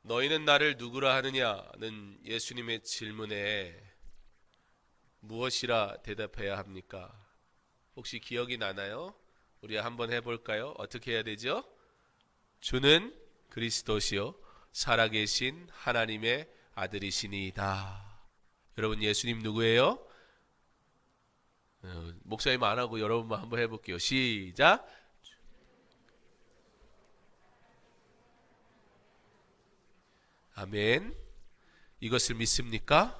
너희는 나를 누구라 하느냐는 예수님의 질문에 무엇이라 대답해야 합니까? 혹시 기억이 나나요? 우리 한번 해볼까요? 어떻게 해야 되죠? 주는 그리스도시요 살아계신 하나님의 아들이시니이다. 여러분, 예수님 누구예요? 목사님 안 하고 여러분만 한번 해볼게요. 시작. 아멘. 이것을 믿습니까?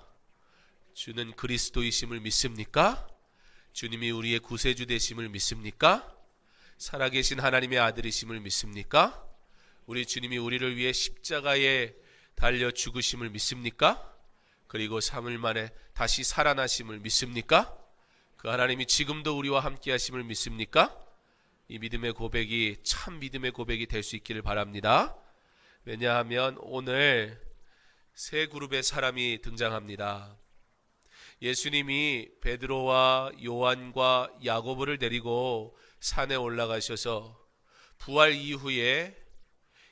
주는 그리스도이심을 믿습니까? 주님이 우리의 구세주 되심을 믿습니까? 살아계신 하나님의 아들이심을 믿습니까? 우리 주님이 우리를 위해 십자가에 달려 죽으심을 믿습니까? 그리고 3일 만에 다시 살아나심을 믿습니까? 그 하나님이 지금도 우리와 함께 하심을 믿습니까? 이 믿음의 고백이 참 믿음의 고백이 될 수 있기를 바랍니다. 왜냐하면 오늘 세 그룹의 사람이 등장합니다. 예수님이 베드로와 요한과 야고보를 데리고 산에 올라가셔서 부활 이후에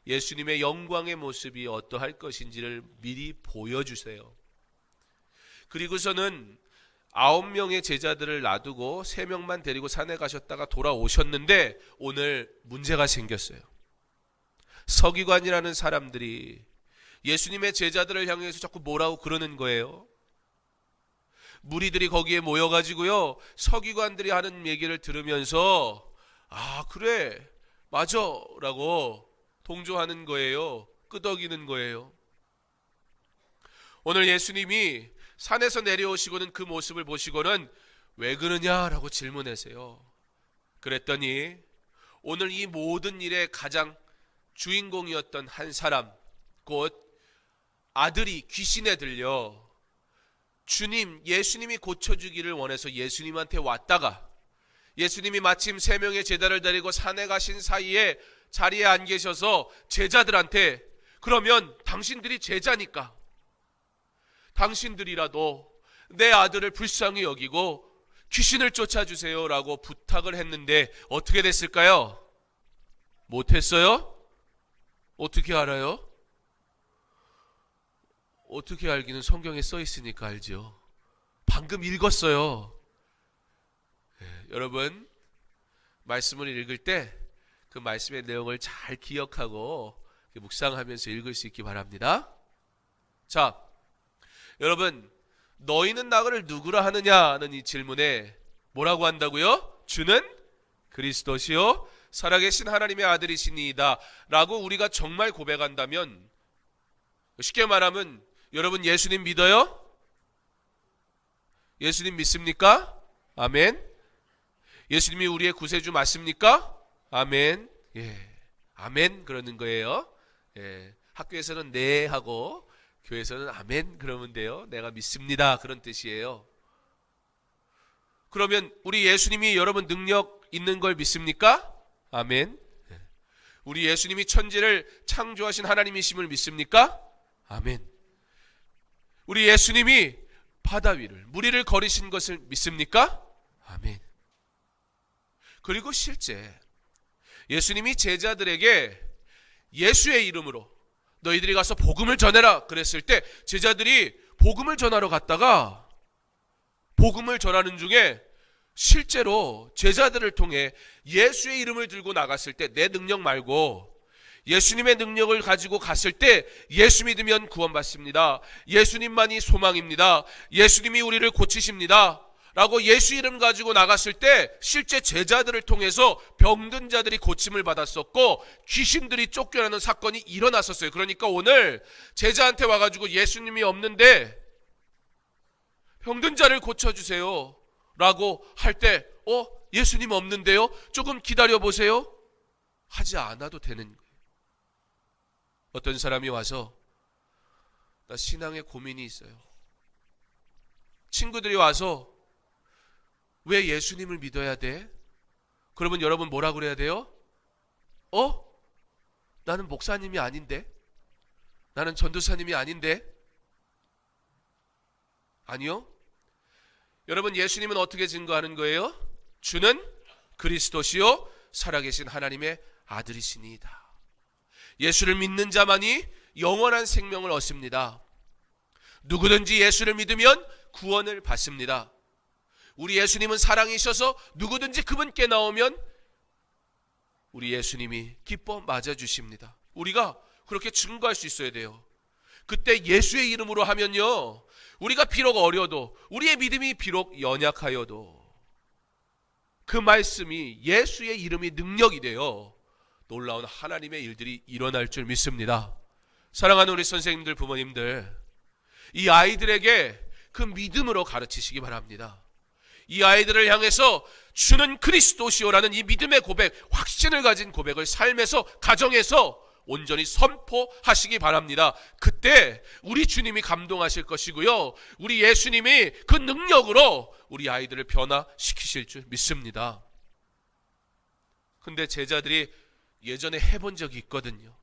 예수님의 영광의 모습이 어떠할 것인지를 미리 보여주세요. 그리고서는 9명의 제자들을 놔두고 3명만 데리고 산에 가셨다가 돌아오셨는데 오늘 문제가 생겼어요. 서기관이라는 사람들이 예수님의 제자들을 향해서 자꾸 뭐라고 그러는 거예요. 무리들이 거기에 모여가지고요, 서기관들이 하는 얘기를 들으면서 아 그래 맞아 라고 동조하는 거예요. 끄덕이는 거예요. 오늘 예수님이 산에서 내려오시고는 그 모습을 보시고는 왜 그러냐라고 질문하세요. 그랬더니 오늘 이 모든 일의 가장 주인공이었던 한 사람, 곧 아들이 귀신에 들려 예수님이 고쳐주기를 원해서 예수님한테 왔다가 예수님이 마침 3명의 제자를 데리고 산에 가신 사이에 자리에 안 계셔서 제자들한테 그러면 당신들이 제자니까 당신들이라도 내 아들을 불쌍히 여기고 귀신을 쫓아주세요 라고 부탁을 했는데 어떻게 됐을까요? 못했어요? 어떻게 알아요? 어떻게 알기는 성경에 써 있으니까 알죠. 방금 읽었어요. 여러분, 말씀을 읽을 때 그 말씀의 내용을 잘 기억하고 묵상하면서 읽을 수 있기 바랍니다. 자, 여러분, 너희는 나를 누구라 하느냐는 이 질문에 뭐라고 한다고요? 주는 그리스도시요 살아계신 하나님의 아들이시니이다 라고 우리가 정말 고백한다면, 쉽게 말하면 여러분 예수님 믿어요? 예수님 믿습니까? 아멘. 예수님이 우리의 구세주 맞습니까? 아멘. 예, 아멘 그러는 거예요. 예, 학교에서는 네 하고 교회에서는 아멘 그러면 돼요. 내가 믿습니다 그런 뜻이에요. 그러면 우리 예수님이 여러분 능력 있는 걸 믿습니까? 아멘. 우리 예수님이 천지를 창조하신 하나님이심을 믿습니까? 아멘. 우리 예수님이 바다 위를 무리를 거리신 것을 믿습니까? 아멘. 그리고 실제 예수님이 제자들에게 예수의 이름으로 너희들이 가서 복음을 전해라 그랬을 때 제자들이 복음을 전하러 갔다가 복음을 전하는 중에 실제로 제자들을 통해 예수의 이름을 들고 나갔을 때 내 능력 말고 예수님의 능력을 가지고 갔을 때 예수 믿으면 구원받습니다. 예수님만이 소망입니다. 예수님이 우리를 고치십니다. 라고 예수 이름 가지고 나갔을 때 실제 제자들을 통해서 병든 자들이 고침을 받았었고 귀신들이 쫓겨나는 사건이 일어났었어요. 그러니까 오늘 제자한테 와가지고 예수님이 없는데 병든 자를 고쳐주세요 라고 할 때 예수님 없는데요? 조금 기다려보세요 하지 않아도 되는 거예요. 어떤 사람이 와서 나 신앙에 고민이 있어요. 친구들이 와서 왜 예수님을 믿어야 돼? 그러면 여러분 뭐라 그래야 돼요? 나는 목사님이 아닌데? 나는 전도사님이 아닌데? 아니요. 여러분 예수님은 어떻게 증거하는 거예요? 주는 그리스도시요 살아계신 하나님의 아들이시니이다. 예수를 믿는 자만이 영원한 생명을 얻습니다. 누구든지 예수를 믿으면 구원을 받습니다. 우리 예수님은 사랑이셔서 누구든지 그분께 나오면 우리 예수님이 기뻐 맞아주십니다. 우리가 그렇게 증거할 수 있어야 돼요. 그때 예수의 이름으로 하면요, 우리가 비록 어려도, 우리의 믿음이 비록 연약하여도 그 말씀이, 예수의 이름이 능력이 되어 놀라운 하나님의 일들이 일어날 줄 믿습니다. 사랑하는 우리 선생님들, 부모님들, 이 아이들에게 그 믿음으로 가르치시기 바랍니다. 이 아이들을 향해서 주는 그리스도시오라는 이 믿음의 고백, 확신을 가진 고백을 삶에서, 가정에서 온전히 선포하시기 바랍니다. 그때 우리 주님이 감동하실 것이고요, 우리 예수님이 그 능력으로 우리 아이들을 변화시키실 줄 믿습니다. 근데 제자들이 예전에 해본 적이 있거든요.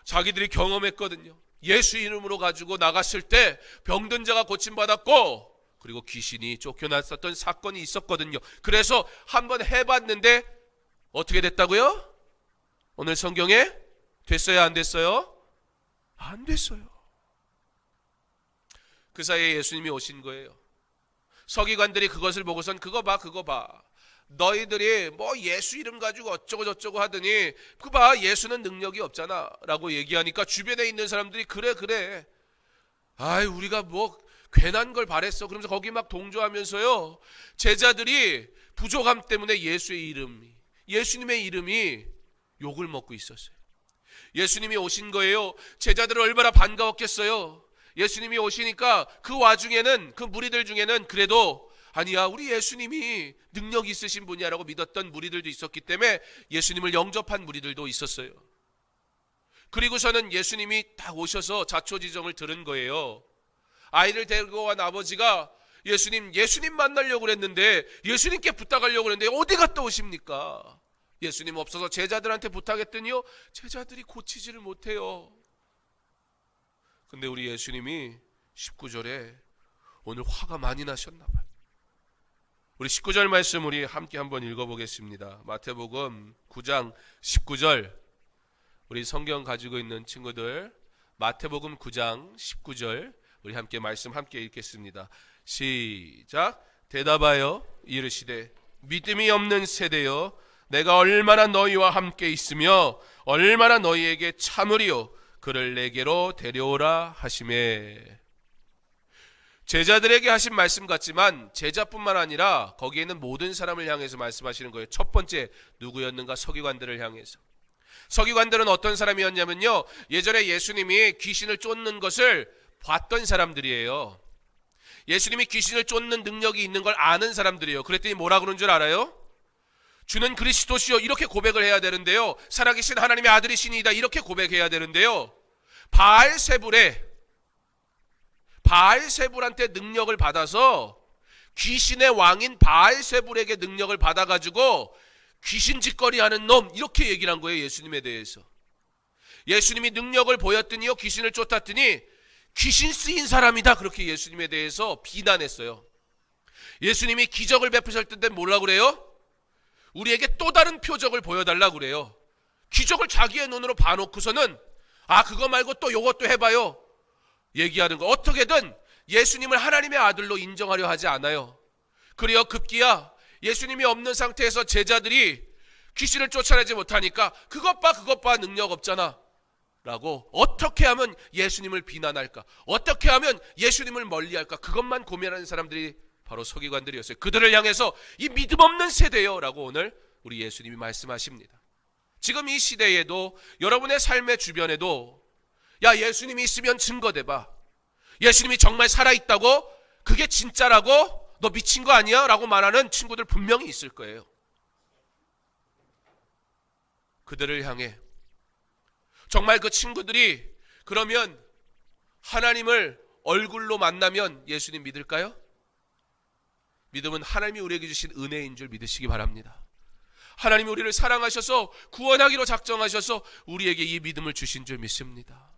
자기들이 경험했거든요. 예수 이름으로 가지고 나갔을 때 병든 자가 고침받았고, 그리고 귀신이 쫓겨났었던 사건이 있었거든요. 그래서 한번 해봤는데 어떻게 됐다고요? 오늘 성경에 됐어요, 안 됐어요? 안 됐어요. 그 사이에 예수님이 오신 거예요. 서기관들이 그것을 보고선 그거 봐. 너희들이 뭐 예수 이름 가지고 어쩌고 저쩌고 하더니 그 봐, 예수는 능력이 없잖아 라고 얘기하니까 주변에 있는 사람들이 그래 아이, 우리가 뭐 괜한 걸 바랬어 그러면서 거기 막 동조하면서요, 제자들이 부족함 때문에 예수님의 이름이 욕을 먹고 있었어요. 예수님이 오신 거예요. 제자들은 얼마나 반가웠겠어요. 예수님이 오시니까 그 와중에는, 그 무리들 중에는 그래도 아니야, 우리 예수님이 능력 있으신 분이야 라고 믿었던 무리들도 있었기 때문에 예수님을 영접한 무리들도 있었어요. 그리고서는 예수님이 딱 오셔서 자초지종을 들은 거예요. 아이를 데리고 온 아버지가 예수님 만나려고 그랬는데, 예수님께 부탁하려고 그랬는데 어디 갔다 오십니까? 예수님 없어서 제자들한테 부탁했더니요, 제자들이 고치지를 못해요. 근데 우리 예수님이 19절에 오늘 화가 많이 나셨나 봐요. 우리 19절 말씀 우리 함께 한번 읽어보겠습니다. 마태복음 9장 19절. 우리 성경 가지고 있는 친구들, 마태복음 9장 19절 우리 함께 말씀 함께 읽겠습니다. 시작. 대답하여 이르시되 믿음이 없는 세대여, 내가 얼마나 너희와 함께 있으며 얼마나 너희에게 참으리요, 그를 내게로 데려오라 하시매. 제자들에게 하신 말씀 같지만 제자뿐만 아니라 거기에 있는 모든 사람을 향해서 말씀하시는 거예요. 첫 번째 누구였는가? 서기관들을 향해서. 서기관들은 어떤 사람이었냐면요, 예전에 예수님이 귀신을 쫓는 것을 봤던 사람들이에요. 예수님이 귀신을 쫓는 능력이 있는 걸 아는 사람들이에요. 그랬더니 뭐라 그런 줄 알아요? 주는 그리스도시요 이렇게 고백을 해야 되는데요, 살아계신 하나님의 아들이시니이다 이렇게 고백해야 되는데요, 바알세불한테 능력을 받아서, 귀신의 왕인 바알세불에게 능력을 받아가지고 귀신 짓거리 하는 놈 이렇게 얘기를 한 거예요. 예수님에 대해서. 예수님이 능력을 보였더니요, 귀신을 쫓았더니 귀신 쓰인 사람이다 그렇게 예수님에 대해서 비난했어요. 예수님이 기적을 베푸실 때 뭐라고 그래요? 우리에게 또 다른 표적을 보여달라고 그래요. 기적을 자기의 눈으로 봐놓고서는 그거 말고 또 요것도 해봐요 얘기하는 거. 어떻게든 예수님을 하나님의 아들로 인정하려 하지 않아요. 그래요, 급기야 예수님이 없는 상태에서 제자들이 귀신을 쫓아내지 못하니까 그것 봐 능력 없잖아 라고, 어떻게 하면 예수님을 비난할까, 어떻게 하면 예수님을 멀리할까, 그것만 고민하는 사람들이 바로 서기관들이었어요. 그들을 향해서 이 믿음 없는 세대요 라고 오늘 우리 예수님이 말씀하십니다. 지금 이 시대에도, 여러분의 삶의 주변에도 야, 예수님이 있으면 증거대봐, 예수님이 정말 살아있다고, 그게 진짜라고, 너 미친 거 아니야? 라고 말하는 친구들 분명히 있을 거예요. 그들을 향해 정말 그 친구들이 그러면 하나님을 얼굴로 만나면 예수님 믿을까요? 믿음은 하나님이 우리에게 주신 은혜인 줄 믿으시기 바랍니다. 하나님이 우리를 사랑하셔서 구원하기로 작정하셔서 우리에게 이 믿음을 주신 줄 믿습니다.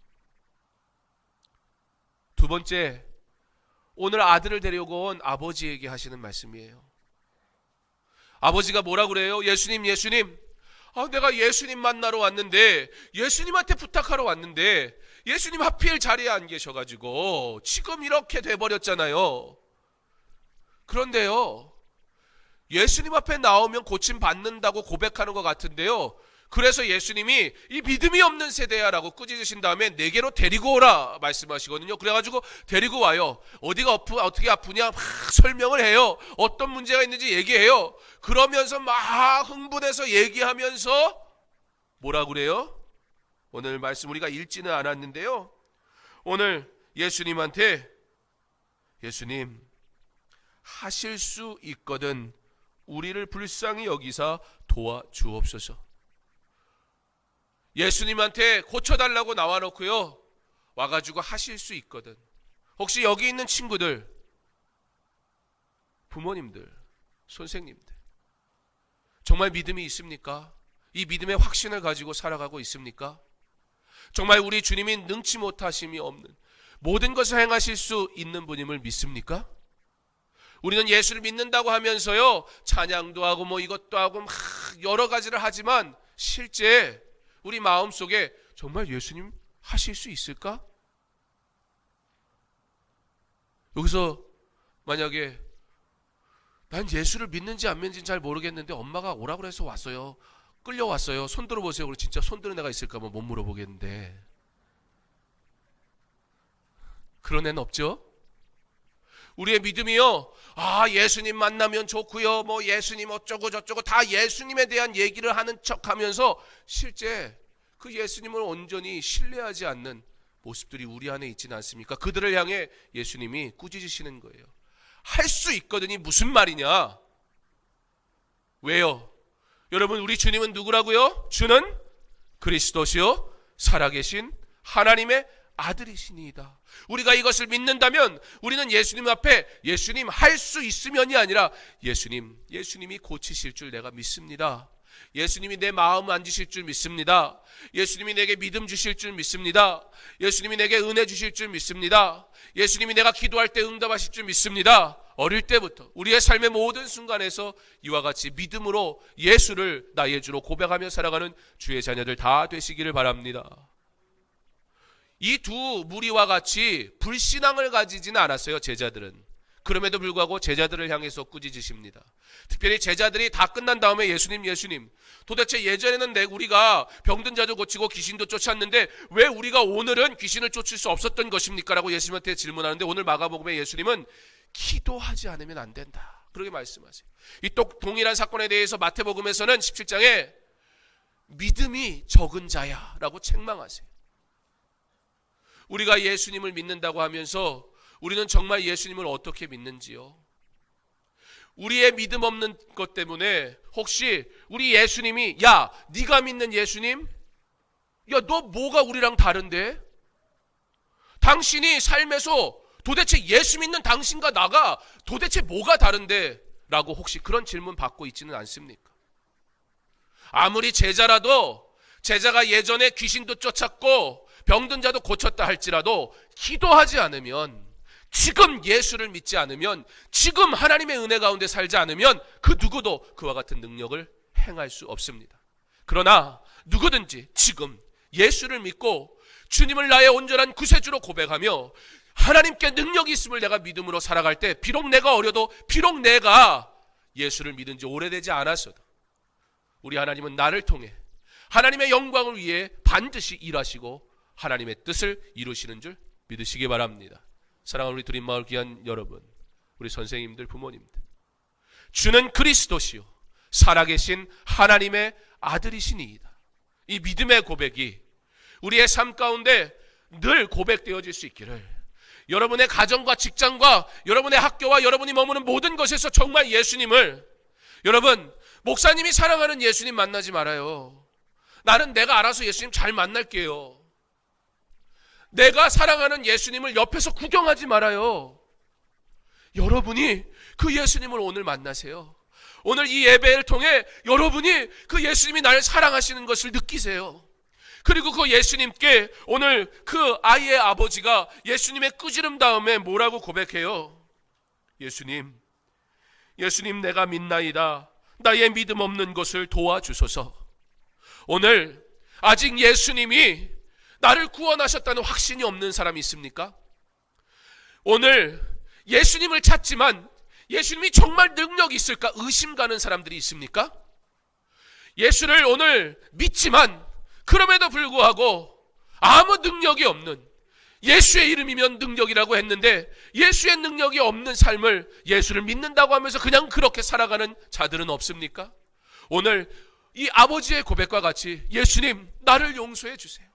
두 번째, 오늘 아들을 데리고 온 아버지에게 하시는 말씀이에요. 아버지가 뭐라 그래요? 예수님 내가 예수님 만나러 왔는데, 예수님한테 부탁하러 왔는데 예수님 하필 자리에 안 계셔가지고 지금 이렇게 돼버렸잖아요. 그런데요, 예수님 앞에 나오면 고침 받는다고 고백하는 것 같은데요, 그래서 예수님이 이 믿음이 없는 세대야 라고 꾸짖으신 다음에 내게로 데리고 오라 말씀하시거든요. 그래가지고 데리고 와요. 어디가 어떻게 아프냐 막 설명을 해요. 어떤 문제가 있는지 얘기해요. 그러면서 막 흥분해서 얘기하면서 뭐라 그래요? 오늘 말씀 우리가 읽지는 않았는데요, 오늘 예수님한테 예수님 하실 수 있거든 우리를 불쌍히 여기사 도와주옵소서. 예수님한테 고쳐달라고 나와놓고요, 와가지고 하실 수 있거든. 혹시 여기 있는 친구들, 부모님들, 선생님들, 정말 믿음이 있습니까? 이 믿음의 확신을 가지고 살아가고 있습니까? 정말 우리 주님이 능치 못하심이 없는 모든 것을 행하실 수 있는 분임을 믿습니까? 우리는 예수를 믿는다고 하면서요, 찬양도 하고 뭐 이것도 하고 막 여러 가지를 하지만 실제 우리 마음속에 정말 예수님 하실 수 있을까? 여기서 만약에 난 예수를 믿는지 안 믿는지 잘 모르겠는데 엄마가 오라고 해서 왔어요, 끌려왔어요, 손 들어보세요. 그럼 진짜 손 드는 애가 있을까 뭐 못 물어보겠는데, 그런 애는 없죠? 우리의 믿음이요, 예수님 만나면 좋고요, 뭐 예수님 어쩌고 저쩌고 다 예수님에 대한 얘기를 하는 척하면서 실제 그 예수님을 온전히 신뢰하지 않는 모습들이 우리 안에 있지는 않습니까? 그들을 향해 예수님이 꾸짖으시는 거예요. 할 수 있거든이 무슨 말이냐? 왜요? 여러분, 우리 주님은 누구라고요? 주는 그리스도시요 살아계신 하나님의 아들이시니이다. 우리가 이것을 믿는다면 우리는 예수님 앞에 예수님 할 수 있으면이 아니라 예수님이 고치실 줄 내가 믿습니다. 예수님이 내 마음 만지실 줄 믿습니다. 예수님이 내게 믿음 주실 줄 믿습니다. 예수님이 내게 은혜 주실 줄 믿습니다. 예수님이 내가 기도할 때 응답하실 줄 믿습니다. 어릴 때부터 우리의 삶의 모든 순간에서 이와 같이 믿음으로 예수를 나의 주로 고백하며 살아가는 주의 자녀들 다 되시기를 바랍니다. 이 두 무리와 같이 불신앙을 가지지는 않았어요, 제자들은. 그럼에도 불구하고 제자들을 향해서 꾸짖으십니다. 특별히 제자들이 다 끝난 다음에 예수님 도대체 예전에는 우리가 병든 자도 고치고 귀신도 쫓았는데 왜 우리가 오늘은 귀신을 쫓을 수 없었던 것입니까? 라고 예수님한테 질문하는데, 오늘 마가복음에 예수님은 기도하지 않으면 안 된다 그렇게 말씀하세요. 이 또 동일한 사건에 대해서 마태복음에서는 17장에 믿음이 적은 자야 라고 책망하세요. 우리가 예수님을 믿는다고 하면서 우리는 정말 예수님을 어떻게 믿는지요? 우리의 믿음 없는 것 때문에 혹시 우리 예수님이 야 네가 믿는 예수님? 야 너 뭐가 우리랑 다른데? 당신이 삶에서 도대체 예수 믿는 당신과 나가 도대체 뭐가 다른데? 라고 혹시 그런 질문 받고 있지는 않습니까? 아무리 제자라도 제자가 예전에 귀신도 쫓았고 병든 자도 고쳤다 할지라도 기도하지 않으면, 지금 예수를 믿지 않으면, 지금 하나님의 은혜 가운데 살지 않으면 그 누구도 그와 같은 능력을 행할 수 없습니다. 그러나 누구든지 지금 예수를 믿고 주님을 나의 온전한 구세주로 고백하며 하나님께 능력이 있음을 내가 믿음으로 살아갈 때, 비록 내가 어려도, 비록 내가 예수를 믿은 지 오래되지 않았어도 우리 하나님은 나를 통해 하나님의 영광을 위해 반드시 일하시고 하나님의 뜻을 이루시는 줄 믿으시기 바랍니다. 사랑하는 우리 드림마을 귀한 여러분, 우리 선생님들, 부모님들, 주는 그리스도시요 살아계신 하나님의 아들이시니이다. 이 믿음의 고백이 우리의 삶 가운데 늘 고백되어질 수 있기를, 여러분의 가정과 직장과 여러분의 학교와 여러분이 머무는 모든 것에서 정말 예수님을, 여러분 목사님이 사랑하는 예수님 만나지 말아요. 나는 내가 알아서 예수님 잘 만날게요. 내가 사랑하는 예수님을 옆에서 구경하지 말아요. 여러분이 그 예수님을 오늘 만나세요. 오늘 이 예배를 통해 여러분이 그 예수님이 나를 사랑하시는 것을 느끼세요. 그리고 그 예수님께 오늘 그 아이의 아버지가 예수님의 꾸지름 다음에 뭐라고 고백해요? 예수님 내가 믿나이다. 나의 믿음 없는 것을 도와주소서. 오늘 아직 예수님이 나를 구원하셨다는 확신이 없는 사람이 있습니까? 오늘 예수님을 찾지만 예수님이 정말 능력이 있을까 의심 가는 사람들이 있습니까? 예수를 오늘 믿지만 그럼에도 불구하고 아무 능력이 없는, 예수의 이름이면 능력이라고 했는데 예수의 능력이 없는 삶을 예수를 믿는다고 하면서 그냥 그렇게 살아가는 자들은 없습니까? 오늘 이 아버지의 고백과 같이 예수님 나를 용서해 주세요.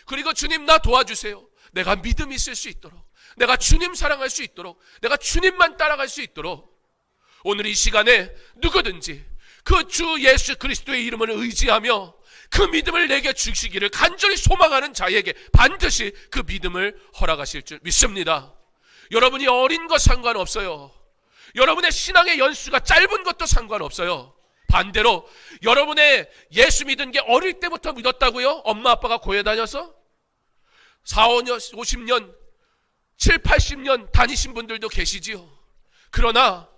그리고 주님 나 도와주세요. 내가 믿음이 있을 수 있도록, 내가 주님 사랑할 수 있도록, 내가 주님만 따라갈 수 있도록 오늘 이 시간에 누구든지 그 주 예수 그리스도의 이름을 의지하며 그 믿음을 내게 주시기를 간절히 소망하는 자에게 반드시 그 믿음을 허락하실 줄 믿습니다. 여러분이 어린 것 상관없어요. 여러분의 신앙의 연수가 짧은 것도 상관없어요. 반대로 여러분의 예수 믿은 게 어릴 때부터 믿었다고요? 엄마 아빠가 교회 다녀서 4, 5년, 50년, 7, 80년 다니신 분들도 계시지요. 그러나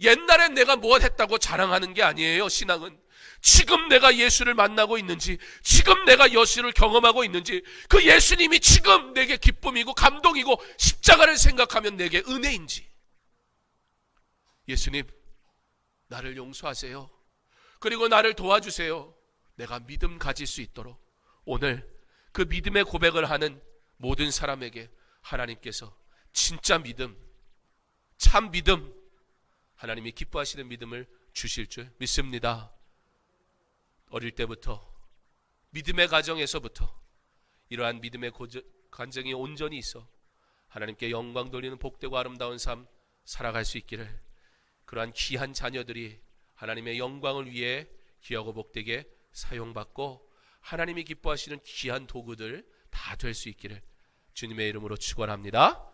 옛날엔 내가 무엇 했다고 자랑하는 게 아니에요. 신앙은 지금 내가 예수를 만나고 있는지, 지금 내가 예수를 경험하고 있는지, 그 예수님이 지금 내게 기쁨이고 감동이고 십자가를 생각하면 내게 은혜인지. 예수님 나를 용서하세요. 그리고 나를 도와주세요. 내가 믿음 가질 수 있도록 오늘 그 믿음의 고백을 하는 모든 사람에게 하나님께서 진짜 믿음, 참 믿음, 하나님이 기뻐하시는 믿음을 주실 줄 믿습니다. 어릴 때부터 믿음의 가정에서부터 이러한 믿음의 간증이 온전히 있어 하나님께 영광 돌리는 복되고 아름다운 삶 살아갈 수 있기를, 그러한 귀한 자녀들이 하나님의 영광을 위해 귀하고 복되게 사용받고 하나님이 기뻐하시는 귀한 도구들 다 될 수 있기를 주님의 이름으로 축원합니다.